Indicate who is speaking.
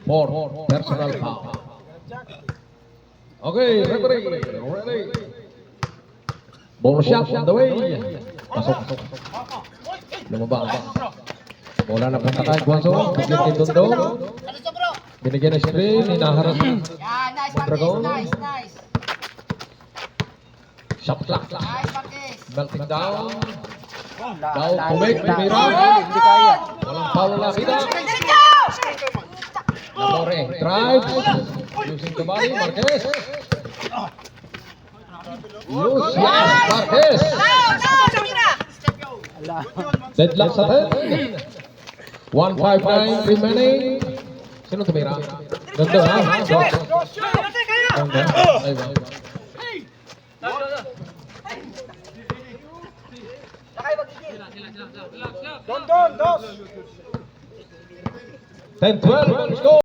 Speaker 1: for personal foul. Okay, referee, ready. Ball shot on the way. Pasok. Lumabas. Bola na punta kay Guanzo. Bigyan kay Dondo. Binigyan ng screen. Hinaharap. Mondragon. Shot clock. Melting down. Down to make. Primera. Walang foul na kita. Lamore. Drive. Using the body. Marquez. Lucian Marquez. Deadlock sa 10. 1:59 remaining. Sino tumira? Dondo ha? Dondo. Ayun. Don. 10-12 score.